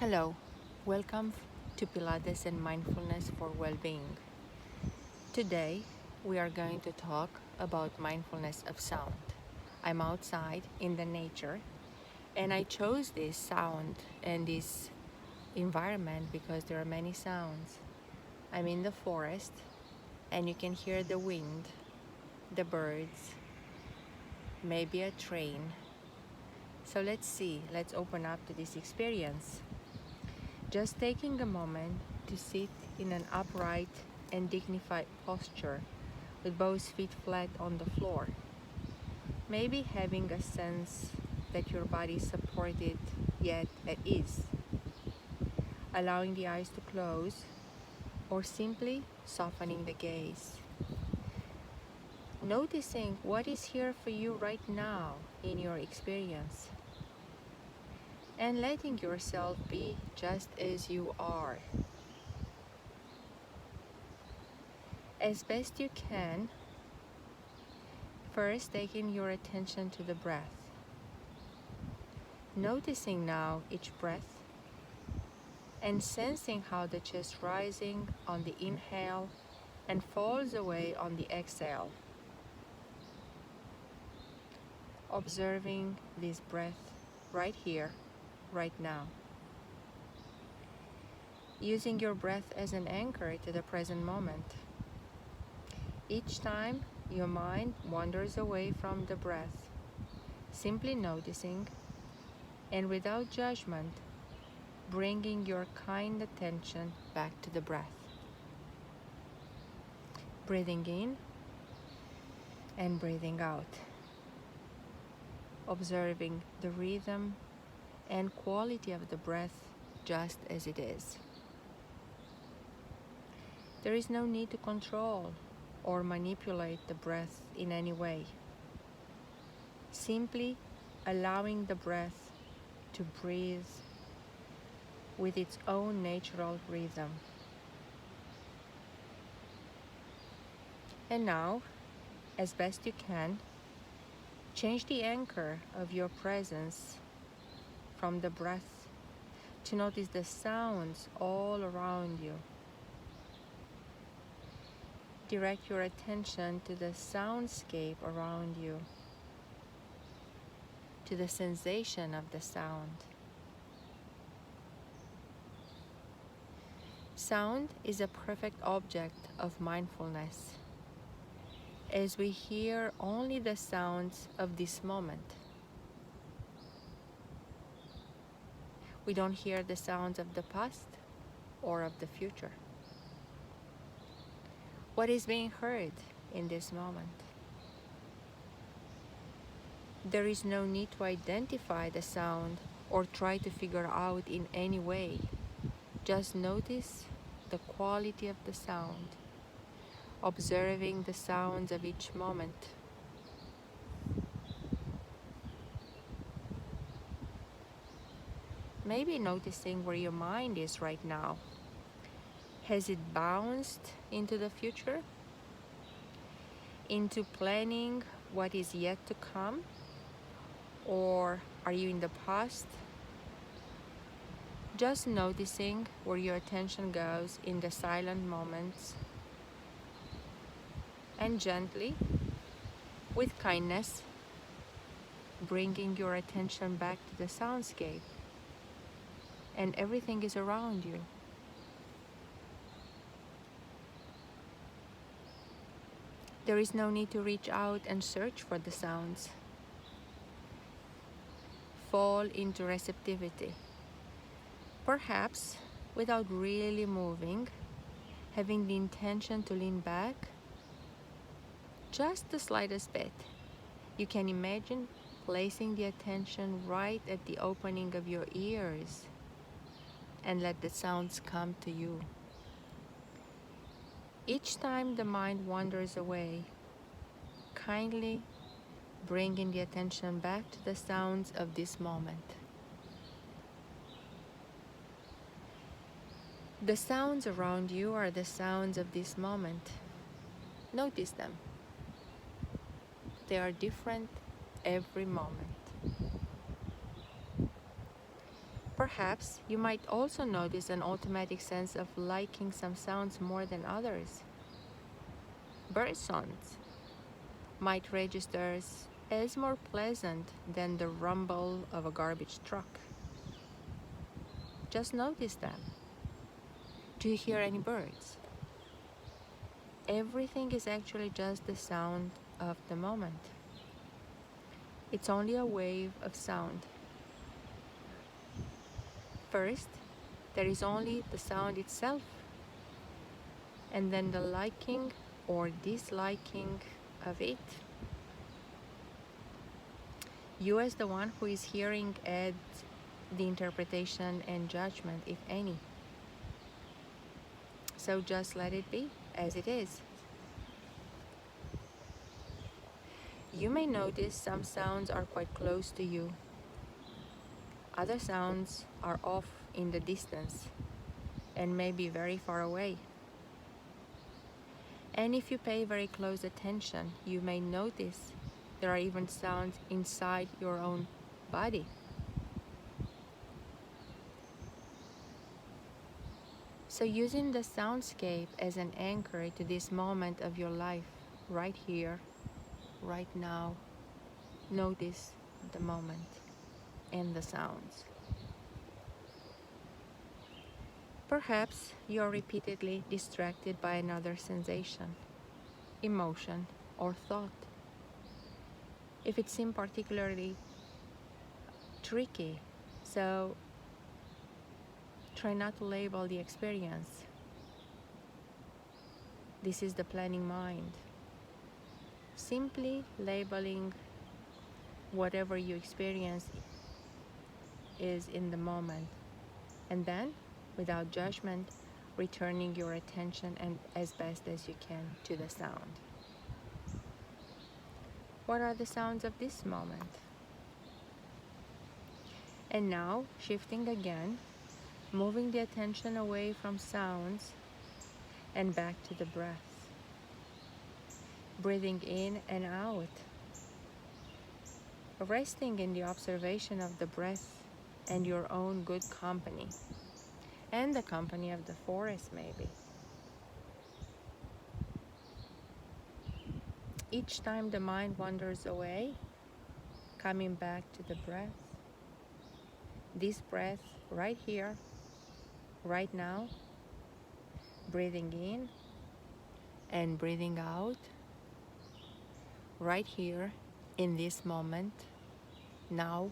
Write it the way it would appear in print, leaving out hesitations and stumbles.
Hello, welcome to Pilates and Mindfulness for Well-Being. Today, we are going to talk about mindfulness of sound. I'm outside in the nature, and I chose this sound and this environment because there are many sounds. I'm in the forest, and you can hear the wind, the birds, maybe a train. So let's open up to this experience. Just taking a moment to sit in an upright and dignified posture with both feet flat on the floor. Maybe having a sense that your body is supported yet at ease. Allowing the eyes to close or simply softening the gaze. Noticing what is here for you right now in your experience. And letting yourself be just as you are. As best you can, first taking your attention to the breath. Noticing now each breath and sensing how the chest rising on the inhale and falls away on the exhale. Observing this breath right here, right now. Using your breath as an anchor to the present moment. Each time your mind wanders away from the breath, simply noticing and without judgment, bringing your kind attention back to the breath. Breathing in and breathing out. Observing the rhythm and quality of the breath just as it is. There is no need to control or manipulate the breath in any way. Simply allowing the breath to breathe with its own natural rhythm. And now, as best you can, change the anchor of your presence from the breath to notice the sounds all around you. Direct your attention to the soundscape around you, to the sensation of the sound. Sound is a perfect object of mindfulness, as we hear only the sounds of this moment. We don't hear the sounds of the past or of the future. What is being heard in this moment? There is no need to identify the sound or try to figure out in any way. Just notice the quality of the sound, observing the sounds of each moment. Maybe noticing where your mind is right now. Has it bounced into the future? Into planning what is yet to come? Or are you in the past? Just noticing where your attention goes in the silent moments. And gently, with kindness, bringing your attention back to the soundscape. And everything is around you. There is no need to reach out and search for the sounds. Fall into receptivity. Perhaps without really moving, having the intention to lean back just the slightest bit. You can imagine placing the attention right at the opening of your ears and let the sounds come to you. Each time the mind wanders away, kindly bringing the attention back to the sounds of this moment. The sounds around you are the sounds of this moment. Notice them. They are different every moment. Perhaps you might also notice an automatic sense of liking some sounds more than others. Bird sounds might register as more pleasant than the rumble of a garbage truck. Just notice them. Do you hear any birds? Everything is actually just the sound of the moment. It's only a wave of sound. First, there is only the sound itself, and then the liking or disliking of it. You, as the one who is hearing, add the interpretation and judgment, if any. So just let it be as it is. You may notice some sounds are quite close to you. Other sounds are off in the distance and may be very far away. And if you pay very close attention, you may notice there are even sounds inside your own body. So using the soundscape as an anchor to this moment of your life, right here, right now, notice the moment and the sounds. Perhaps you are repeatedly distracted by another sensation, emotion, or thought. If it seems particularly tricky, so try not to label the experience. This is the planning mind. Simply labeling whatever you experience is in the moment, and then, without judgment, returning your attention and as best as you can to the sound. What are the sounds of this moment? And now, shifting again, moving the attention away from sounds and back to the breath. Breathing in and out. Resting in the observation of the breath and your own good company. And the company of the forest, maybe. Each time the mind wanders away, coming back to the breath. This breath right here, right now. Breathing in and breathing out. Right here, in this moment, now.